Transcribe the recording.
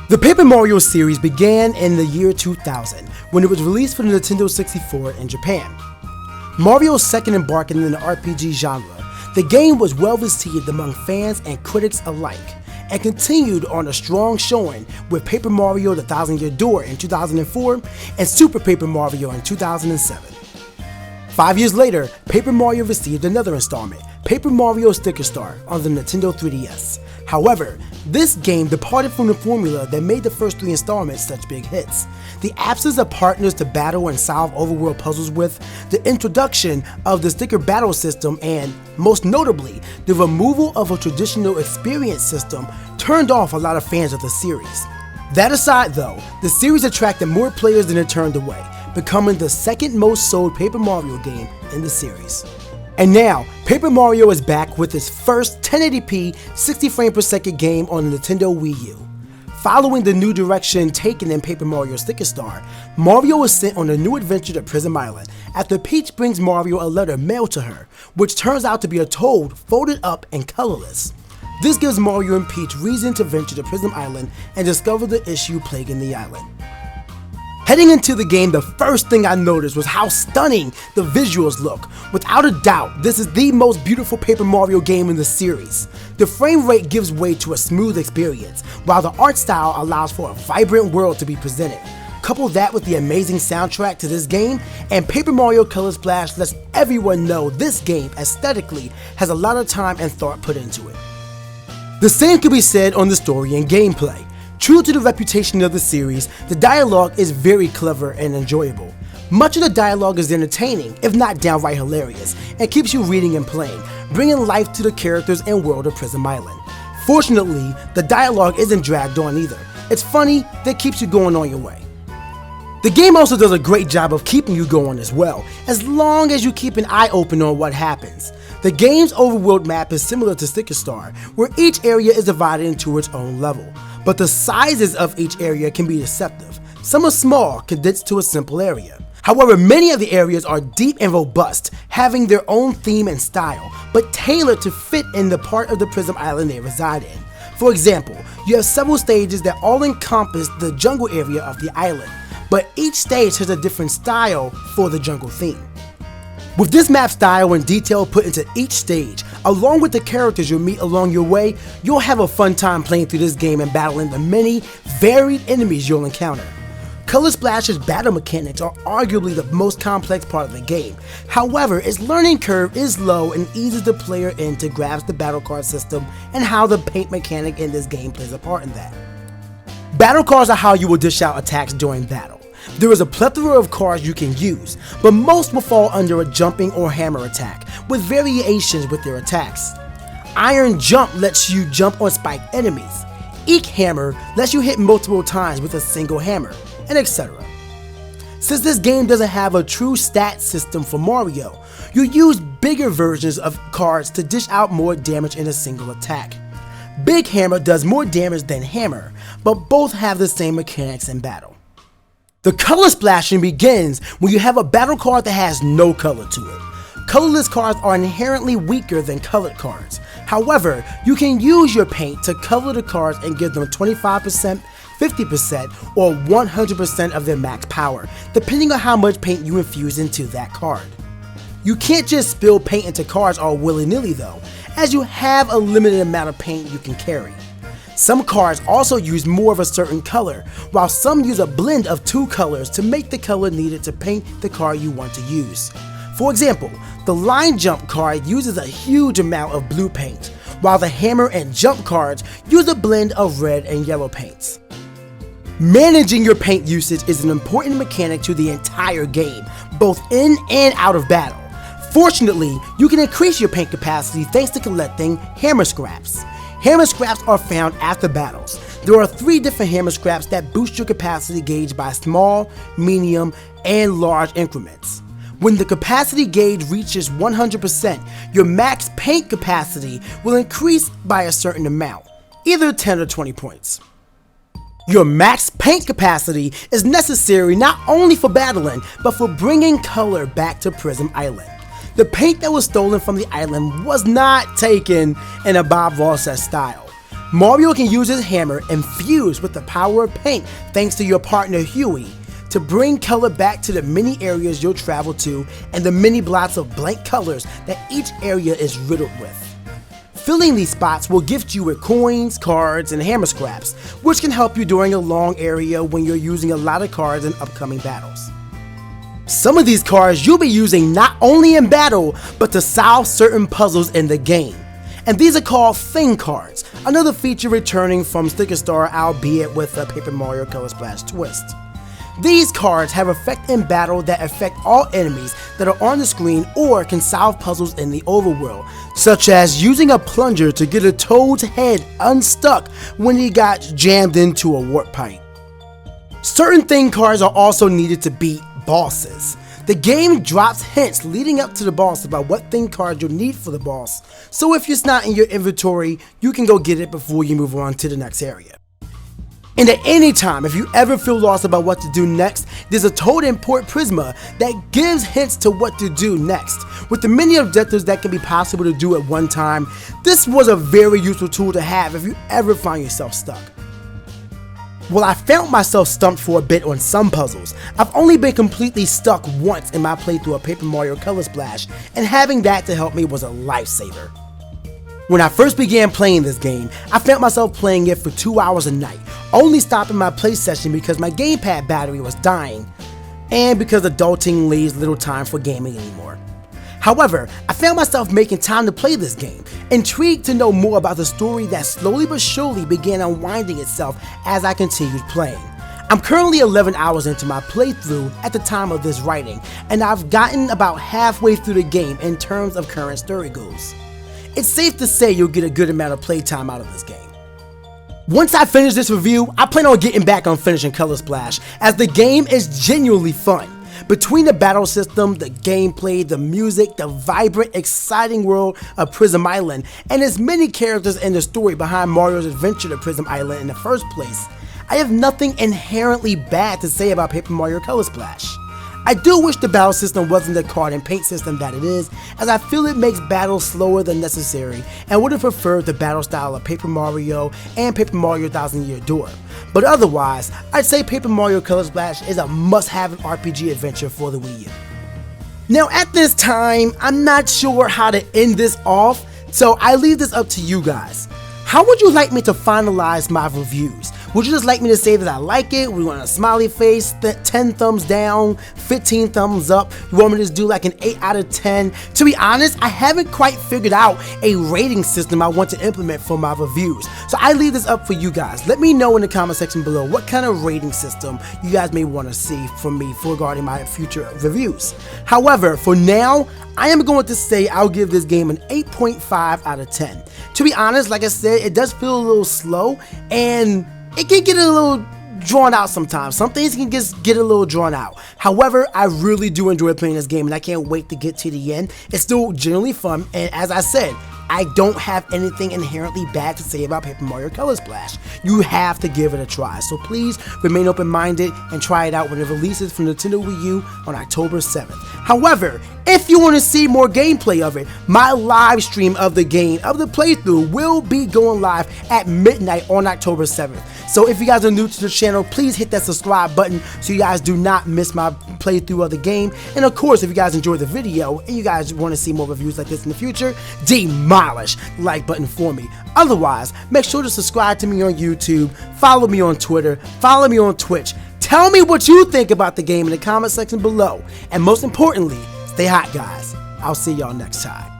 The Paper Mario series began in the year 2000 when it was released for the Nintendo 64 in Japan. Mario's second embarking in the RPG genre, the game was well received among fans and critics alike, and continued on a strong showing with Paper Mario: The Thousand Year Door in 2004 and Super Paper Mario in 2007. 5 years later, Paper Mario received another installment, Paper Mario Sticker Star, on the Nintendo 3DS. However, this game departed from the formula that made the first three installments such big hits. The absence of partners to battle and solve overworld puzzles with, the introduction of the sticker battle system, and, most notably, the removal of a traditional experience system turned off a lot of fans of the series. That aside though, the series attracted more players than it turned away, becoming the second most sold Paper Mario game in the series. And now, Paper Mario is back with its first 1080p 60 frames per second game on the Nintendo Wii U. Following the new direction taken in Paper Mario Sticker Star, Mario is sent on a new adventure to Prisma Island after Peach brings Mario a letter mailed to her, which turns out to be a toad folded up and colorless. This gives Mario and Peach reason to venture to Prisma Island and discover the issue plaguing the island. Heading into the game, the first thing I noticed was how stunning the visuals look. Without a doubt, this is the most beautiful Paper Mario game in the series. The frame rate gives way to a smooth experience, while the art style allows for a vibrant world to be presented. Couple that with the amazing soundtrack to this game, and Paper Mario Color Splash lets everyone know this game aesthetically has a lot of time and thought put into it. The same could be said on the story and gameplay. True to the reputation of the series, the dialogue is very clever and enjoyable. Much of the dialogue is entertaining, if not downright hilarious, and keeps you reading and playing, bringing life to the characters and world of Prisma Island. Fortunately, the dialogue isn't dragged on either. It's funny that keeps you going on your way. The game also does a great job of keeping you going as well, as long as you keep an eye open on what happens. The game's overworld map is similar to Sticker Star, where each area is divided into its own level, but the sizes of each area can be deceptive. Some are small, condensed to a simple area. However, many of the areas are deep and robust, having their own theme and style, but tailored to fit in the part of the Prisma Island they reside in. For example, you have several stages that all encompass the jungle area of the island, but each stage has a different style for the jungle theme. With this map style and detail put into each stage, along with the characters you'll meet along your way, you'll have a fun time playing through this game and battling the many, varied enemies you'll encounter. Color Splash's battle mechanics are arguably the most complex part of the game. However, its learning curve is low and eases the player in to grasp the battle card system and how the paint mechanic in this game plays a part in that. Battle cards are how you will dish out attacks during battle. There is a plethora of cards you can use, but most will fall under a jumping or hammer attack, with variations with their attacks. Iron Jump lets you jump on spiked enemies. Eek Hammer lets you hit multiple times with a single hammer, and etc. Since this game doesn't have a true stat system for Mario, you use bigger versions of cards to dish out more damage in a single attack. Big Hammer does more damage than Hammer, but both have the same mechanics in battle. The color splashing begins when you have a battle card that has no color to it. Colorless cards are inherently weaker than colored cards. However, you can use your paint to color the cards and give them 25%, 50%, or 100% of their max power, depending on how much paint you infuse into that card. You can't just spill paint into cards all willy-nilly though, as you have a limited amount of paint you can carry. Some cards also use more of a certain color, while some use a blend of two colors to make the color needed to paint the card you want to use. For example, the Line Jump card uses a huge amount of blue paint, while the Hammer and Jump cards use a blend of red and yellow paints. Managing your paint usage is an important mechanic to the entire game, both in and out of battle. Fortunately, you can increase your paint capacity thanks to collecting hammer scraps. Hammer scraps are found after battles. There are 3 different hammer scraps that boost your capacity gauge by small, medium, and large increments. When the capacity gauge reaches 100%, your max paint capacity will increase by a certain amount, either 10 or 20 points. Your max paint capacity is necessary not only for battling, but for bringing color back to Prisma Island. The paint that was stolen from the island was not taken in a Bob Ross style. Mario can use his hammer infused with the power of paint thanks to your partner Huey to bring color back to the many areas you'll travel to and the many blocks of blank colors that each area is riddled with. Filling these spots will gift you with coins, cards, and hammer scraps, which can help you during a long area when you're using a lot of cards in upcoming battles. Some of these cards you'll be using not only in battle, but to solve certain puzzles in the game. And these are called thing cards, another feature returning from Sticker Star, albeit with a Paper Mario Color Splash twist. These cards have effect in battle that affect all enemies that are on the screen or can solve puzzles in the overworld, such as using a plunger to get a Toad's head unstuck when he got jammed into a warp pipe. Certain thing cards are also needed to beat bosses. The game drops hints leading up to the boss about what thing card you'll need for the boss, so if it's not in your inventory, you can go get it before you move on to the next area. And at any time, if you ever feel lost about what to do next, there's a Toad Import Prisma that gives hints to what to do next. With the many objectives that can be possible to do at one time, this was a very useful tool to have if you ever find yourself stuck. While I found myself stumped for a bit on some puzzles, I've only been completely stuck once in my playthrough of Paper Mario Color Splash, and having that to help me was a lifesaver. When I first began playing this game, I found myself playing it for 2 hours a night, only stopping my play session because my gamepad battery was dying, and because adulting leaves little time for gaming anymore. However, I found myself making time to play this game, intrigued to know more about the story that slowly but surely began unwinding itself as I continued playing. I'm currently 11 hours into my playthrough at the time of this writing, and I've gotten about halfway through the game in terms of current story goals. It's safe to say you'll get a good amount of playtime out of this game. Once I finish this review, I plan on getting back on finishing Color Splash, as the game is genuinely fun. Between the battle system, the gameplay, the music, the vibrant, exciting world of Prism Island, and as many characters in the story behind Mario's adventure to Prism Island in the first place, I have nothing inherently bad to say about Paper Mario Color Splash. I do wish the battle system wasn't the card and paint system that it is, as I feel it makes battles slower than necessary and would have preferred the battle style of Paper Mario and Paper Mario Thousand Year Door. But otherwise, I'd say Paper Mario Color Splash is a must-have RPG adventure for the Wii U. Now at this time, I'm not sure how to end this off, so I leave this up to you guys. How would you like me to finalize my reviews? Would you just like me to say that I like it? Would you want a smiley face, 10 thumbs down, 15 thumbs up? You want me to just do like an 8 out of 10? To be honest, I haven't quite figured out a rating system I want to implement for my reviews. So I leave this up for you guys. Let me know in the comment section below what kind of rating system you guys may want to see from me regarding my future reviews. However, for now, I am going to say I'll give this game an 8.5 out of 10. To be honest, like I said, it does feel a little slow, and it can get a little drawn out sometimes. Some things can just get a little drawn out. However, I really do enjoy playing this game, and I can't wait to get to the end. It's still generally fun, and as I said, I don't have anything inherently bad to say about Paper Mario Color Splash. You have to give it a try, so please remain open-minded and try it out when it releases from Nintendo Wii U on October 7th. However, if you want to see more gameplay of it, my live stream of the game, of the playthrough, will be going live at midnight on October 7th. So if you guys are new to the channel, please hit that subscribe button so you guys do not miss my playthrough of the game. And of course, if you guys enjoyed the video and you guys want to see more reviews like this in the future, demolish the like button for me. Otherwise, make sure to subscribe to me on YouTube, follow me on Twitter, follow me on Twitch. Tell me what you think about the game in the comment section below. And most importantly, stay hot, guys. I'll see y'all next time.